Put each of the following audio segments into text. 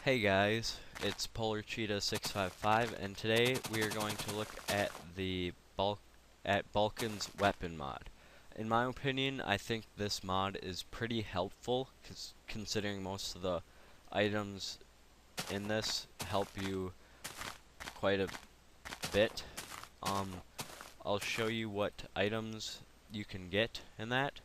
Hey guys, it's Polar Cheetah 655, and today we are going to look at the Balkans weapon mod. In my opinion, I think this mod is pretty helpful, considering most of the items in this help you quite a bit. Um, I'll show you what items you can get in that.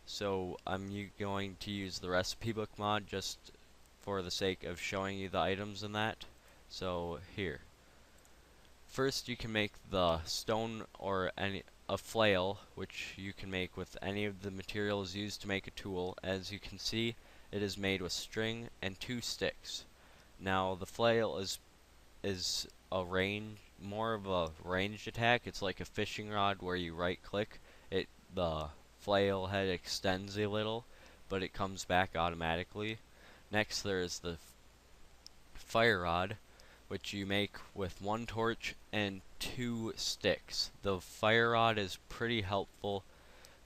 So I'm going to use the recipe book mod just for the sake of showing you the items in that. So here. First you can make the stone or a flail, which you can make with any of the materials used to make a tool. As you can see, it is made with string and 2 sticks. Now the flail is more of a ranged attack. It's like a fishing rod where you right click. The flail head extends a little, but it comes back automatically. Next there is the fire rod, which you make with 1 torch and 2 sticks. The fire rod is pretty helpful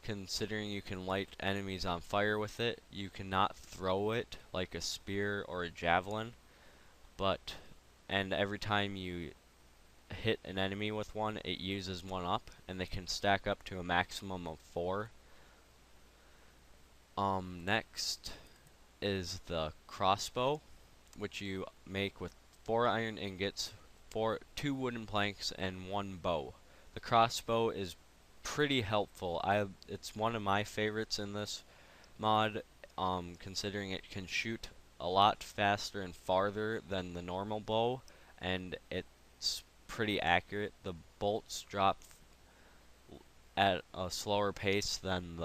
considering you can light enemies on fire with it. You cannot throw it like a spear or a javelin, and every time you hit an enemy with one, it uses 1 up, and they can stack up to a maximum of 4. Next is the crossbow, which you make with 4 iron ingots, 2 wooden planks, and 1 bow. The crossbow is pretty helpful. It's one of my favorites in this mod, considering it can shoot a lot faster and farther than the normal bow, and it's pretty accurate. The bolts drop at a slower pace than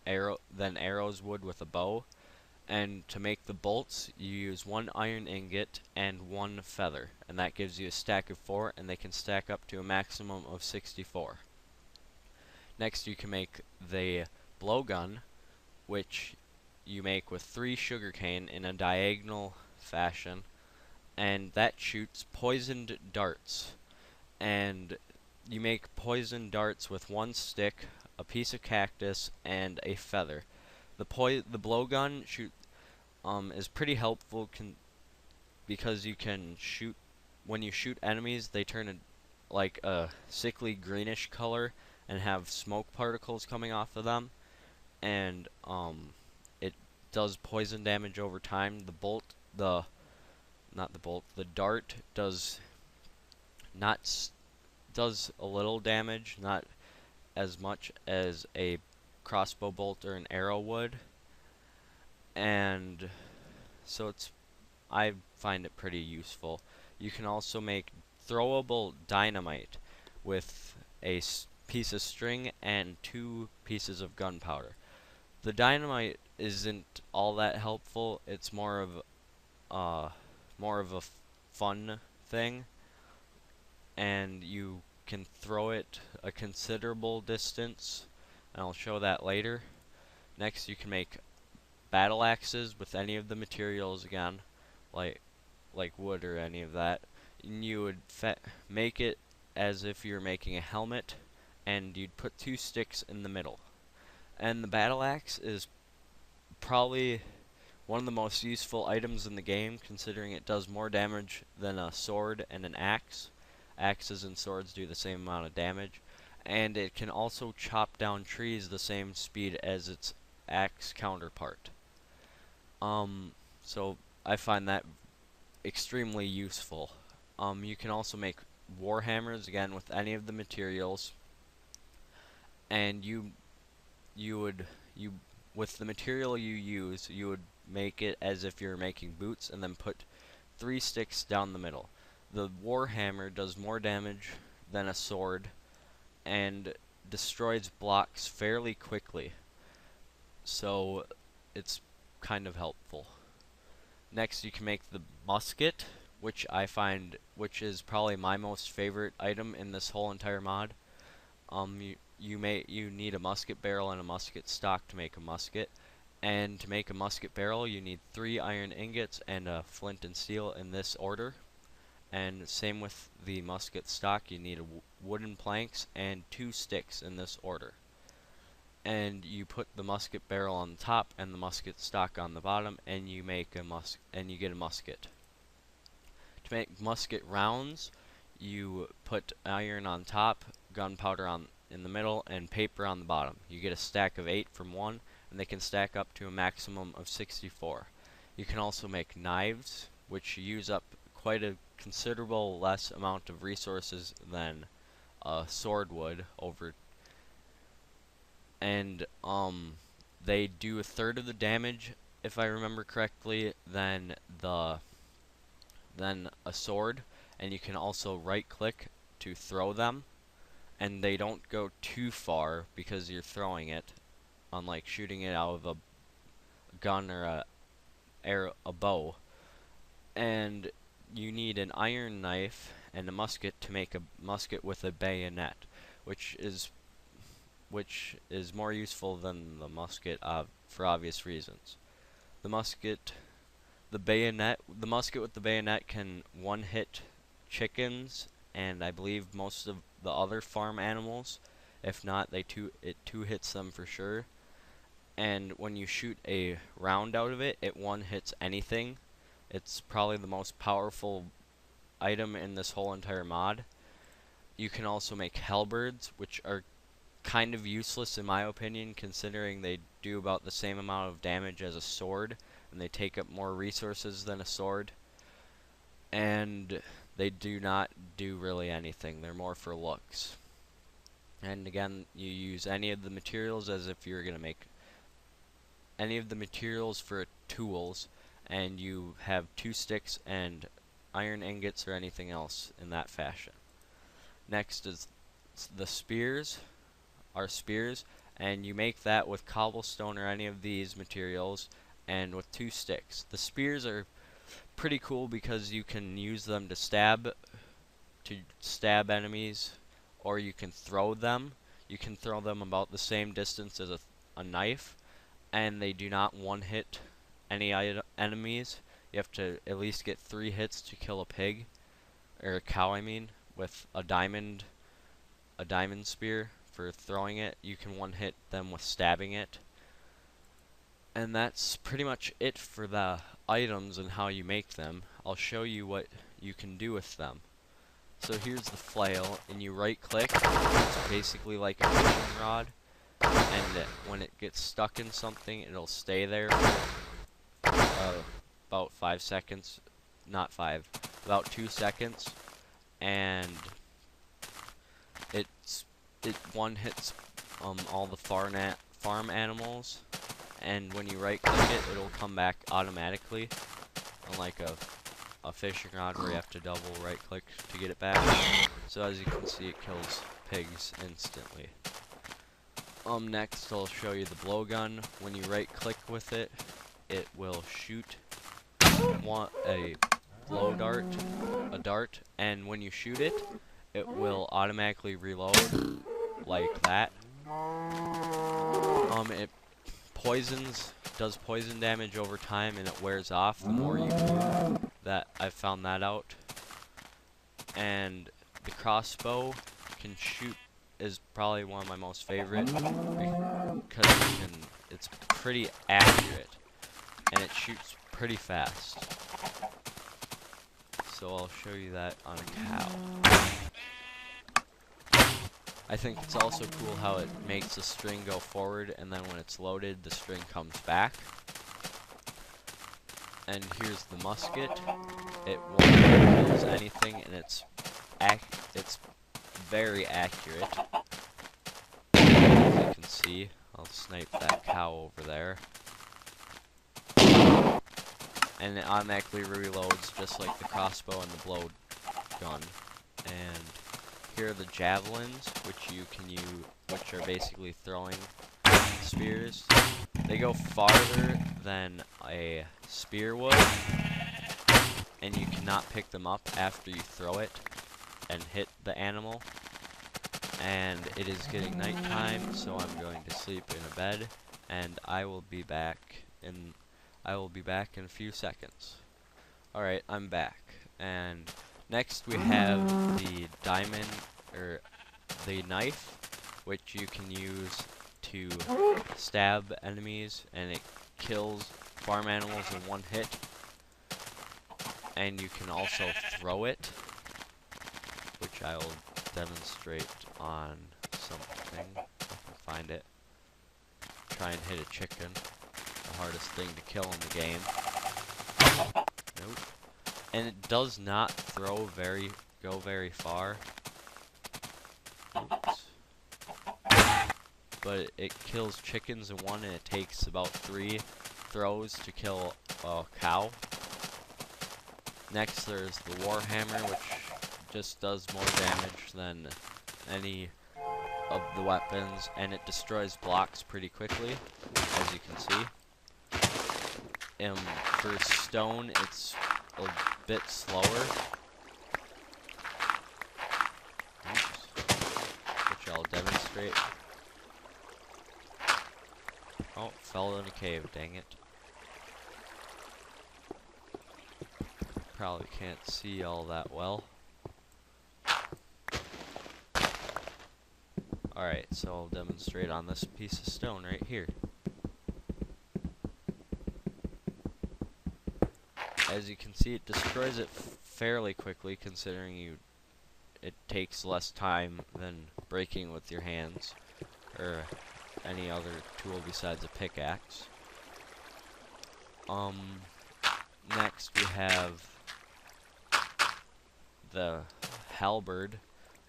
arrows would with a bow. And to make the bolts, you use 1 iron ingot and 1 feather, and that gives you a stack of 4, and they can stack up to a maximum of 64. Next you can make the blowgun, which you make with 3 sugarcane in a diagonal fashion, and that shoots poisoned darts. And you make poisoned darts with 1 stick, a piece of cactus, and a feather. The blowgun is pretty helpful because you can shoot when you shoot enemies, they turn like a sickly greenish color and have smoke particles coming off of them, and it does poison damage over time. The dart does a little damage, not as much as a crossbow bolt or an arrow would, and so I find it pretty useful. You can also make throwable dynamite with a piece of string and 2 pieces of gunpowder. The dynamite isn't all that helpful. It's more of a fun thing, and you can throw it a considerable distance, and I'll show that later. Next, you can make battle axes with any of the materials again, like wood or any of that. And you would make it as if you're making a helmet, and you'd put 2 sticks in the middle. And the battle axe is probably one of the most useful items in the game, considering it does more damage than a sword and an axe. Axes and swords do the same amount of damage, and it can also chop down trees the same speed as its axe counterpart. So I find that extremely useful. You can also make warhammers again with any of the materials, and with the material you use, you would make it as if you're making boots, and then put 3 sticks down the middle. The warhammer does more damage than a sword and destroys blocks fairly quickly, so it's kind of helpful. Next, you can make the musket, which is probably my most favorite item in this whole entire mod. You need a musket barrel and a musket stock to make a musket, and to make a musket barrel you need 3 iron ingots and a flint and steel in this order. And same with the musket stock, you need wooden planks and 2 sticks in this order. and you put the musket barrel on the top and the musket stock on the bottom, and you make you get a musket. To make musket rounds, you put iron on top, gunpowder in the middle, and paper on the bottom. You get a stack of 8 from one, and they can stack up to a maximum of 64. You can also make knives, which use up quite a considerable less amount of resources than a sword would and they do a third of the damage, if I remember correctly, than a sword, and you can also right click to throw them, and they don't go too far because you're throwing it, unlike shooting it out of a gun or a bow. And you need an iron knife and a musket to make a musket with a bayonet, which is more useful than the musket for obvious reasons. The musket with the bayonet can one-hit chickens, and I believe most of the other farm animals. If not, it two hits them for sure. And when you shoot a round out of it, it one-hits anything. It's probably the most powerful item in this whole entire mod. You can also make halberds, which are kind of useless in my opinion, considering they do about the same amount of damage as a sword, and they take up more resources than a sword, and they do not do really anything. They're more for looks. And again, you use any of the materials as if you're gonna make any of the materials for tools, and you have 2 sticks and iron ingots or anything else in that fashion. Next is the spears. And you make that with cobblestone or any of these materials and with 2 sticks. The spears are pretty cool because you can use them to stab enemies, or you can throw them. You can throw them about the same distance as a knife, and they do not one-hit any enemies. You have to at least get 3 hits to kill a pig, or a cow I mean, with a diamond spear. For throwing it, you can one-hit them with stabbing it. And that's pretty much it for the items and how you make them. I'll show you what you can do with them. So here's the flail, and you right click. It's basically like a fishing rod, and when it gets stuck in something, it'll stay there for about 5 seconds. Not 5, about 2 seconds, and it one-hits all the farm animals, and when you right click it, it'll come back automatically, unlike a fishing rod where you have to double right click to get it back. So as you can see, it kills pigs instantly. Next I'll show you the blowgun. When you right click with it, it will shoot a blow dart, and when you shoot it, it will automatically reload like that. It does poison damage over time, and it wears off the more you move. I found that out. And the crossbow is probably one of my most favorite because it's pretty accurate and it shoots pretty fast. So I'll show you that on a cow. I think it's also cool how it makes the string go forward, and then when it's loaded, the string comes back. And here's the musket. It won't kills anything, and it's very accurate. As you can see, I'll snipe that cow over there. And it automatically reloads just like the crossbow and the blow gun. And here are the javelins, which are basically throwing spears. They go farther than a spear would, and you cannot pick them up after you throw it and hit the animal. And it is getting nighttime, so I'm going to sleep in a bed, and I will be back in a few seconds. Alright, I'm back, and next we have the the knife, which you can use to stab enemies, and it kills farm animals in one hit. And you can also throw it, which I will demonstrate on something if I can find it. Try and hit a chicken, the hardest thing to kill in the game. Nope. And it does not go very far. Oops. But it kills chickens in one, and it takes about 3 throws to kill a cow. Next, there's the Warhammer, which just does more damage than any of the weapons, and it destroys blocks pretty quickly, as you can see. For stone, it's a bit slower. Oops. Which I'll demonstrate. Oh, fell in a cave, dang it. Probably can't see all that well. Alright, so I'll demonstrate on this piece of stone right here. As you can see, it destroys it fairly quickly, considering it takes less time than breaking with your hands, or any other tool besides a pickaxe. Next we have the halberd,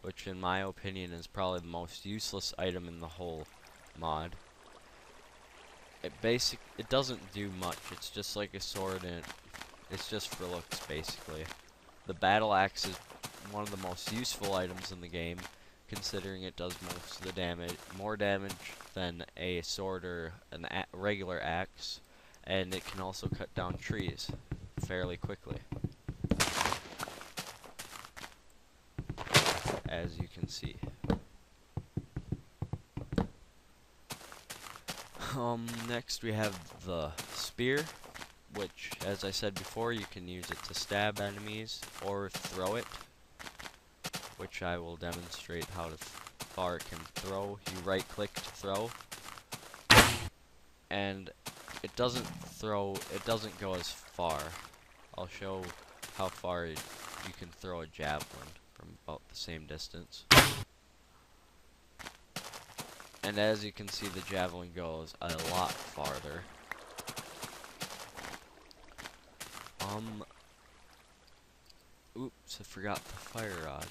which in my opinion is probably the most useless item in the whole mod. It doesn't do much. It's just like a sword, and it's just for looks, basically. The battle axe is one of the most useful items in the game, considering it does most of the damage, more damage than a sword or a regular axe, and it can also cut down trees fairly quickly, as you can see. Next we have the spear, which, as I said before, you can use it to stab enemies or throw it, which I will demonstrate how far it can throw. You right click to throw, and it doesn't go as far. I'll show how far you can throw a javelin from about the same distance. And as you can see, the javelin goes a lot farther. Oops, I forgot the fire rod.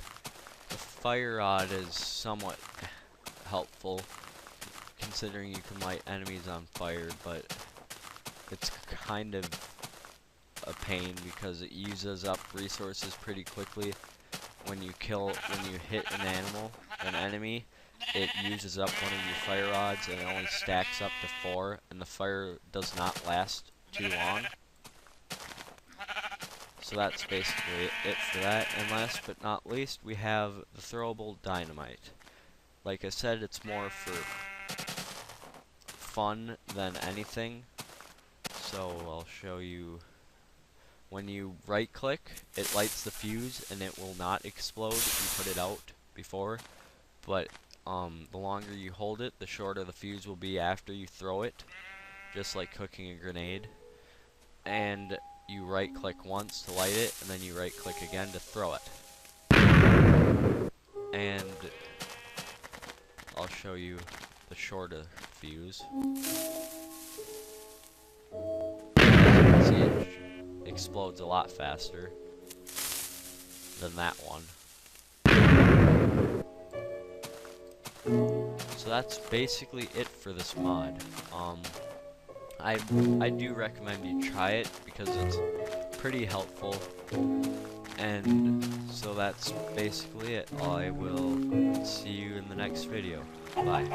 The fire rod is somewhat helpful, considering you can light enemies on fire, but it's kind of a pain because it uses up resources pretty quickly. When you hit an enemy, it uses up one of your fire rods, and it only stacks up to 4, and the fire does not last too long. So that's basically it for that. And last but not least, we have the throwable dynamite. Like I said, it's more for fun than anything. So I'll show you. When you right click, it lights the fuse and it will not explode if you put it out before. But the longer you hold it, the shorter the fuse will be after you throw it, just like cooking a grenade. And you right click once to light it, and then you right click again to throw it. And I'll show you the shorter fuse. See, it explodes a lot faster than that one. So that's basically it for this mod. I do recommend you try it because it's pretty helpful. And so that's basically it. I will see you in the next video. Bye.